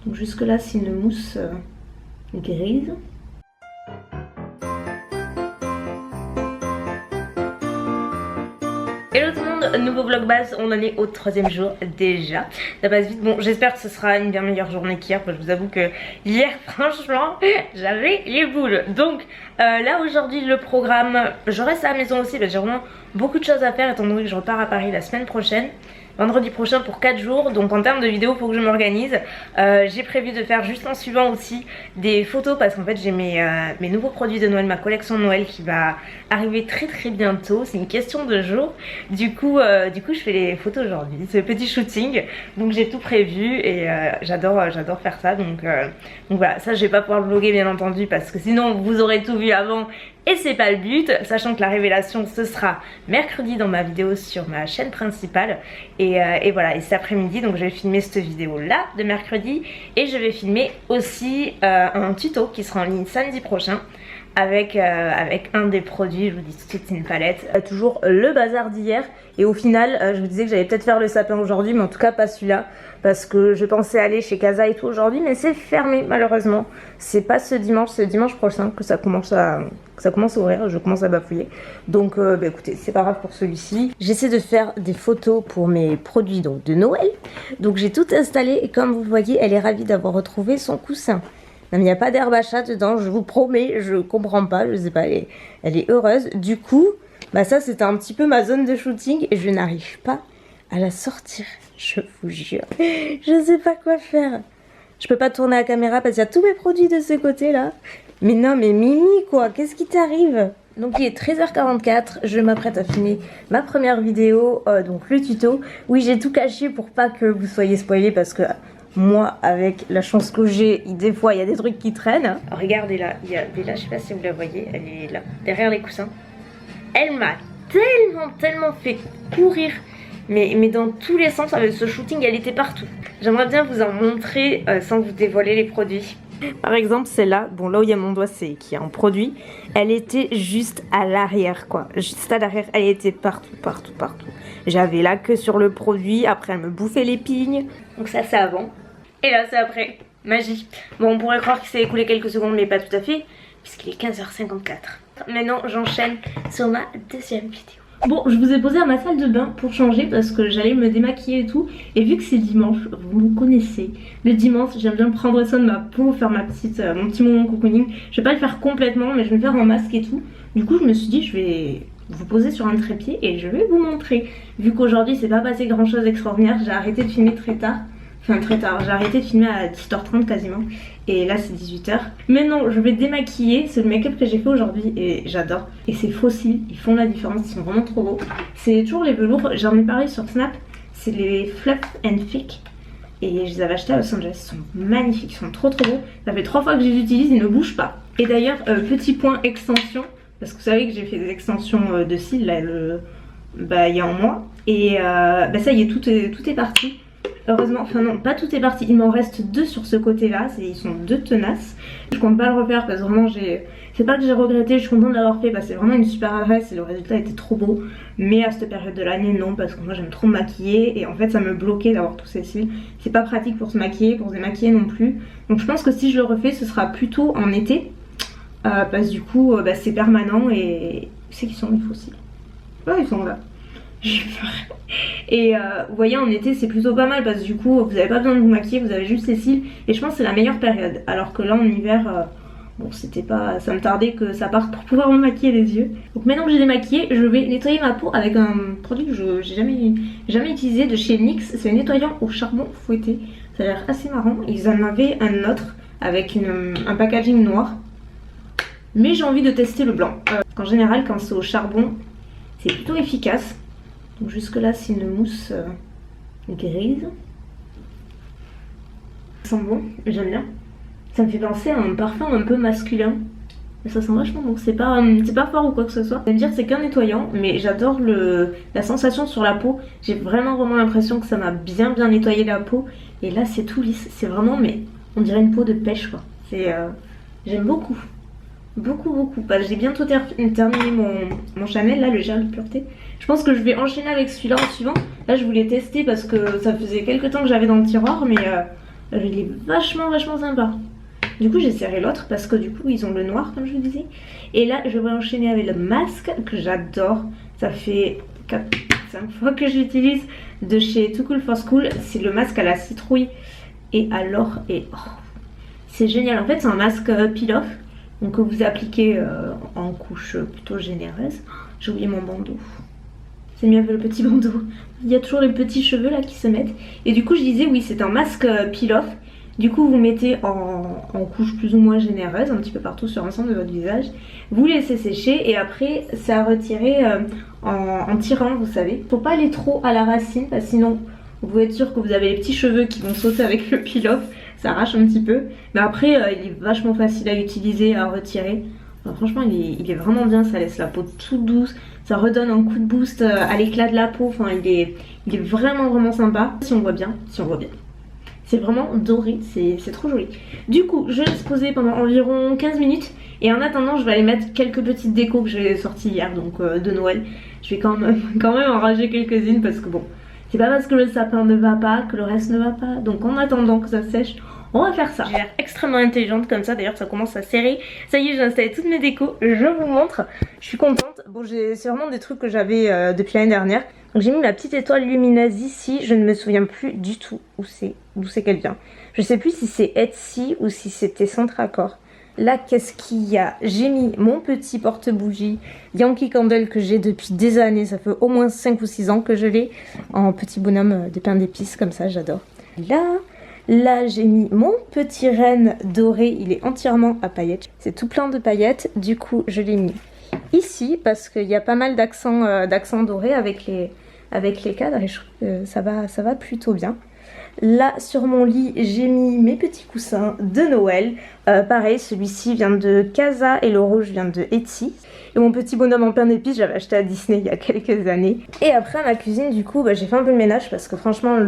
Donc jusque là c'est une mousse grise. Hello tout le monde, nouveau vlog base, on en est au 3e jour déjà. Ça passe vite, bon j'espère que ce sera une bien meilleure journée qu'hier. Je vous avoue que hier franchement j'avais les boules. Donc là aujourd'hui le programme, je reste à la maison aussi parce que j'ai vraiment beaucoup de choses à faire étant donné que je repars à Paris la semaine prochaine. Vendredi prochain pour 4 jours, donc en termes de vidéos il faut que je m'organise. J'ai prévu de faire juste en suivant aussi des photos parce qu'en fait j'ai mes nouveaux produits de Noël, ma collection de Noël qui va arriver très bientôt. C'est une question de jours. Du coup je fais les photos aujourd'hui, c'est le petit shooting, donc j'ai tout prévu et j'adore faire ça. Donc voilà, ça je vais pas pouvoir le vlogger bien entendu parce que sinon vous aurez tout vu avant. Et c'est pas le but, sachant que la révélation ce sera mercredi dans ma vidéo sur ma chaîne principale. Et voilà, et cet après-midi donc je vais filmer cette vidéo là de mercredi. Et je vais filmer aussi un tuto qui sera en ligne samedi prochain avec un des produits, je vous dis tout de suite c'est une palette. Toujours le bazar d'hier. Et au final je vous disais que j'allais peut-être faire le sapin aujourd'hui, mais en tout cas pas celui-là. Parce que je pensais aller chez Casa et tout aujourd'hui, mais c'est fermé malheureusement. C'est pas ce dimanche prochain que ça commence à ouvrir, je commence à bafouiller. Donc bah écoutez, c'est pas grave pour celui-ci. J'essaie de faire des photos pour mes produits donc de Noël. Donc j'ai tout installé et comme vous voyez, elle est ravie d'avoir retrouvé son coussin. Non mais il n'y a pas d'herbe à chat dedans, je vous promets, je comprends pas, je sais pas, elle est heureuse. Du coup, bah ça c'était un petit peu ma zone de shooting et je n'arrive pas à la sortir, je vous jure. Je sais pas quoi faire. Je peux pas tourner la caméra parce qu'il y a tous mes produits de ce côté là. Mais non mais Mimi quoi, qu'est-ce qui t'arrive? Donc il est 13h44, je m'apprête à filmer ma première vidéo, donc le tuto. Oui j'ai tout caché pour pas que vous soyez spoilés parce que moi avec la chance que j'ai, des fois il y a des trucs qui traînent. Regardez là, il y a Bella, je sais pas si vous la voyez, elle est là, derrière les coussins. Elle m'a tellement fait courir. Mais dans tous les sens avec ce shooting, elle était partout. J'aimerais bien vous en montrer sans vous dévoiler les produits. Par exemple celle-là, bon là où il y a mon doigt c'est qui est en produit. Elle était juste à l'arrière quoi, juste à l'arrière, elle était partout. J'avais la queue sur le produit, après elle me bouffait les pignes. Donc ça c'est avant. Et là c'est après, magie. Bon on pourrait croire qu'il s'est écoulé quelques secondes mais pas tout à fait, puisqu'il est 15h54. Maintenant j'enchaîne sur ma deuxième vidéo. Bon, je vous ai posé à ma salle de bain pour changer parce que j'allais me démaquiller et tout. Et vu que c'est dimanche, vous me connaissez. Le dimanche, j'aime bien prendre soin de ma peau, faire mon petit moment cocooning. Je vais pas le faire complètement, mais je vais le faire en masque et tout. Du coup, je me suis dit, je vais vous poser sur un trépied et je vais vous montrer. Vu qu'aujourd'hui, c'est pas passé grand chose d'extraordinaire, j'ai arrêté de filmer très tard. Enfin très tard, j'ai arrêté de filmer à 18h30 quasiment. Et là c'est 18h. Mais non, je vais démaquiller, c'est le make-up que j'ai fait aujourd'hui et j'adore. Et ces faux cils, ils font la différence, ils sont vraiment trop beaux. C'est toujours les velours, j'en ai parlé sur Snap. C'est les Fluff and Thick. Et je les avais achetés à Los Angeles, ils sont magnifiques, ils sont trop beaux. Ça fait 3 fois que je les utilise, ils ne bougent pas. Et d'ailleurs, petit point extension. Parce que vous savez que j'ai fait des extensions de cils, là, il y a un mois. Et ça y est, tout est parti. Heureusement, enfin non, pas tout est parti, il m'en reste 2 sur ce côté là, ils sont 2 tenaces. Je compte pas le refaire parce que vraiment c'est pas que j'ai regretté, je suis contente de l'avoir fait parce que c'est vraiment une super adresse et le résultat était trop beau. Mais à cette période de l'année non, parce que moi j'aime trop me maquiller et en fait ça me bloquait d'avoir tous ces cils. C'est pas pratique pour se maquiller, pour se démaquiller non plus. Donc je pense que si je le refais ce sera plutôt en été. Parce que du coup c'est permanent et c'est qu'ils sont les faux cils. Ouais ils sont là. J'ai peur. Et vous voyez en été c'est plutôt pas mal parce que du coup vous avez pas besoin de vous maquiller, vous avez juste les cils. Et je pense que c'est la meilleure période. Alors que là en hiver, bon c'était pas, ça me tardait que ça parte pour pouvoir me maquiller les yeux. Donc maintenant que j'ai démaquillé, je vais nettoyer ma peau avec un produit que j'ai jamais utilisé de chez NYX. C'est un nettoyant au charbon fouetté. Ça a l'air assez marrant. Ils en avaient un autre avec un packaging noir. Mais j'ai envie de tester le blanc. En général quand c'est au charbon c'est plutôt efficace. Donc jusque là c'est une mousse grise. Ça sent bon, j'aime bien. Ça me fait penser à un parfum un peu masculin. Mais ça sent vachement bon, c'est pas fort ou quoi que ce soit. Vous allez me dire c'est qu'un nettoyant, mais j'adore la sensation sur la peau. J'ai vraiment l'impression que ça m'a bien nettoyé la peau. Et là c'est tout lisse, c'est vraiment, mais on dirait une peau de pêche quoi. J'aime beaucoup. Beaucoup. Bah, j'ai bientôt terminé mon Chanel, là, le gel de pureté. Je pense que je vais enchaîner avec celui-là en suivant. Là, je voulais tester parce que ça faisait quelques temps que j'avais dans le tiroir, mais il est vachement sympa. Du coup j'ai serré l'autre parce que du coup ils ont le noir comme je vous disais. Et là je vais enchaîner avec le masque que j'adore. Ça fait 4-5 fois que j'utilise, de chez Too Cool for School. C'est le masque à la citrouille et à l'or. Et oh, c'est génial. En fait c'est un masque peel-off. Donc que vous appliquez en couche plutôt généreuse. J'ai oublié mon bandeau. C'est mieux avec le petit bandeau. Il y a toujours les petits cheveux là qui se mettent. Et du coup je disais oui c'est un masque peel-off. Du coup vous mettez en couche plus ou moins généreuse un petit peu partout sur l'ensemble de votre visage. Vous laissez sécher et après c'est à retirer en tirant, vous savez. Faut pas aller trop à la racine parce que sinon vous pouvez être sûr que vous avez les petits cheveux qui vont sauter avec le peel-off. Ça arrache un petit peu. Mais après il est vachement facile à utiliser, à retirer. Alors, franchement il est vraiment bien, ça laisse la peau toute douce. Ça redonne un coup de boost à l'éclat de la peau. Enfin il est vraiment sympa. Si on voit bien. C'est vraiment doré, c'est trop joli. Du coup, je laisse poser pendant environ 15 minutes. Et en attendant, je vais aller mettre quelques petites décos que j'ai sorties hier, donc de Noël. Je vais quand même en ranger quelques-unes parce que bon, c'est pas parce que le sapin ne va pas que le reste ne va pas. Donc en attendant que ça sèche, on va faire ça. J'ai l'air extrêmement intelligente comme ça, d'ailleurs ça commence à serrer. Ça y est, j'ai installé toutes mes décos, je vous montre. Je suis contente. Bon, c'est vraiment des trucs que j'avais depuis l'année dernière. Donc j'ai mis ma petite étoile lumineuse ici, je ne me souviens plus du tout d'où c'est qu'elle vient. Je sais plus si c'est Etsy ou si c'était Centre Accord. Là, qu'est-ce qu'il y a? J'ai mis mon petit porte-bougie Yankee Candle que j'ai depuis des années. Ça fait au moins 5 ou 6 ans que je l'ai. En petit bonhomme de pain d'épices comme ça, j'adore. Là j'ai mis mon petit renne doré. Il est entièrement à paillettes. C'est tout plein de paillettes. Du coup, je l'ai mis ici parce qu'il y a pas mal d'accents dorés avec les cadres et je trouve que ça va plutôt bien. Là sur mon lit j'ai mis mes petits coussins de Noël. Pareil, celui-ci vient de Casa et le rouge vient de Etsy. Et mon petit bonhomme en pain d'épices j'avais acheté à Disney il y a quelques années. Et après à ma cuisine du coup j'ai fait un peu le ménage parce que franchement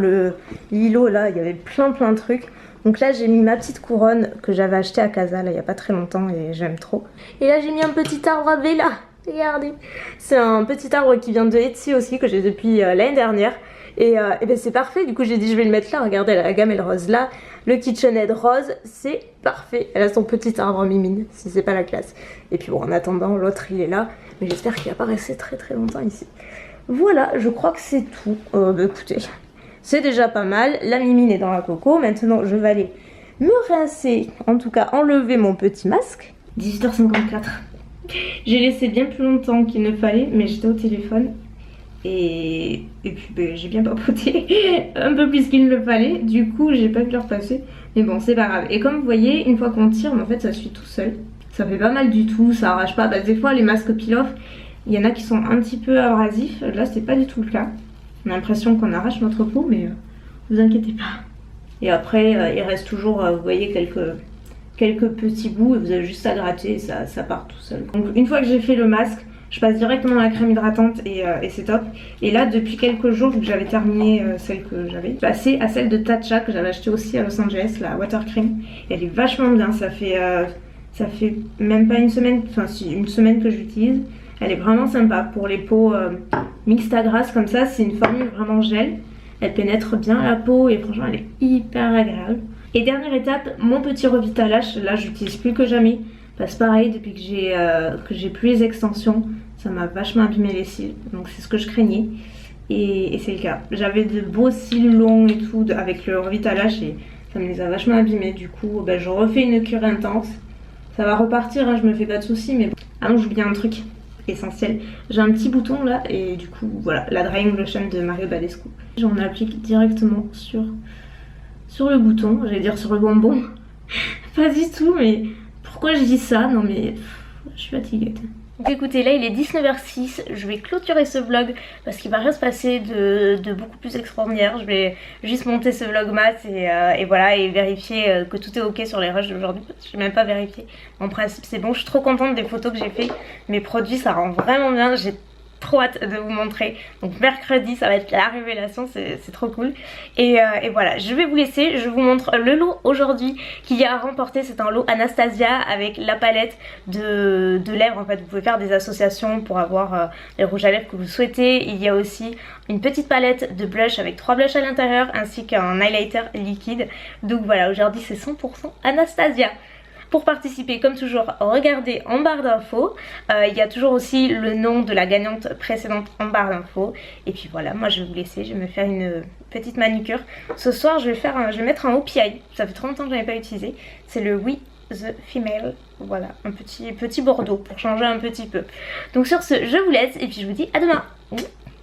l'îlot là il y avait plein de trucs. Donc là j'ai mis ma petite couronne que j'avais achetée à Casa là il n'y a pas très longtemps et j'aime trop. Et là j'ai mis un petit arbre à Bella. Regardez, c'est un petit arbre qui vient de Etsy aussi que j'ai depuis l'année dernière. Et ben c'est parfait, du coup j'ai dit je vais le mettre là, regardez la gamme elle rose là. Le KitchenAid rose, c'est parfait. Elle a son petit arbre mimine, si c'est pas la classe. Et puis bon en attendant l'autre il est là, mais j'espère qu'il va pas rester très longtemps ici. Voilà, je crois que c'est tout. Bah écoutez, c'est déjà pas mal, la mimine est dans la coco. Maintenant je vais aller me rincer, en tout cas enlever mon petit masque. 18h54. J'ai laissé bien plus longtemps qu'il ne fallait, mais j'étais au téléphone. Et puis j'ai bien papoté un peu plus qu'il ne le fallait. Du coup j'ai pas pu le repasser. Mais bon c'est pas grave. Et comme vous voyez, une fois qu'on tire, en fait ça suit tout seul. Ça fait pas mal du tout, ça arrache pas. Des fois les masques peel-off, il y en a qui sont un petit peu abrasifs. Là c'est pas du tout le cas. On a l'impression qu'on arrache notre peau, mais vous inquiétez pas. Et après il reste toujours, vous voyez, quelques petits bouts. Et vous avez juste à gratter et ça part tout seul. Donc une fois que j'ai fait le masque, je passe directement à la crème hydratante et c'est top. Et là depuis quelques jours, vu que j'avais terminé celle que j'avais, je passais à celle de Tatcha que j'avais acheté aussi à Los Angeles, la Water Cream. Et elle est vachement bien, ça fait même pas une semaine, enfin si, une semaine que j'utilise. Elle est vraiment sympa pour les peaux mixtes à grasse comme ça, c'est une formule vraiment gel. Elle pénètre bien la peau et franchement elle est hyper agréable. Et dernière étape, mon petit Revitalash, là j'utilise plus que jamais. Parce que pareil, depuis que j'ai plus les extensions, ça m'a vachement abîmé les cils. Donc c'est ce que je craignais. Et c'est le cas. J'avais de beaux cils longs et tout avec le Revitalash et ça me les a vachement abîmés. Du coup, je refais une cure intense. Ça va repartir, hein, je me fais pas de soucis. Mais ah non, j'oublie un truc essentiel. J'ai un petit bouton là et du coup, voilà, la Drying Lotion de Mario Badescu. J'en applique directement sur le bouton. J'allais dire sur le bonbon. Pas du tout, mais... Pourquoi je dis ça? Non mais je suis fatiguée. Donc écoutez, là il est 19h06, je vais clôturer ce vlog parce qu'il va rien se passer de beaucoup plus extraordinaire. Je vais juste monter ce vlogmas et voilà, et vérifier que tout est ok sur les rushs d'aujourd'hui. Je n'ai même pas vérifié. En principe c'est bon, je suis trop contente des photos que j'ai fait. Mes produits ça rend vraiment bien, j'ai trop hâte de vous montrer. Donc mercredi ça va être la révélation, c'est trop cool. Et voilà, je vais vous laisser, je vous montre le lot aujourd'hui qu'il y a à remporter. C'est un lot Anastasia avec la palette de lèvres. En fait vous pouvez faire des associations pour avoir les rouges à lèvres que vous souhaitez. Il y a aussi une petite palette de blush avec 3 blushs à l'intérieur ainsi qu'un highlighter liquide. Donc voilà, aujourd'hui c'est 100% Anastasia. Pour participer, comme toujours, regardez en barre d'infos. Il y a toujours aussi le nom de la gagnante précédente en barre d'infos. Et puis voilà, moi je vais vous laisser, je vais me faire une petite manucure. Ce soir je vais mettre un OPI, ça fait trop longtemps que je n'avais pas utilisé. C'est le We The Female, voilà, un petit bordeaux pour changer un petit peu. Donc sur ce, je vous laisse et puis je vous dis à demain.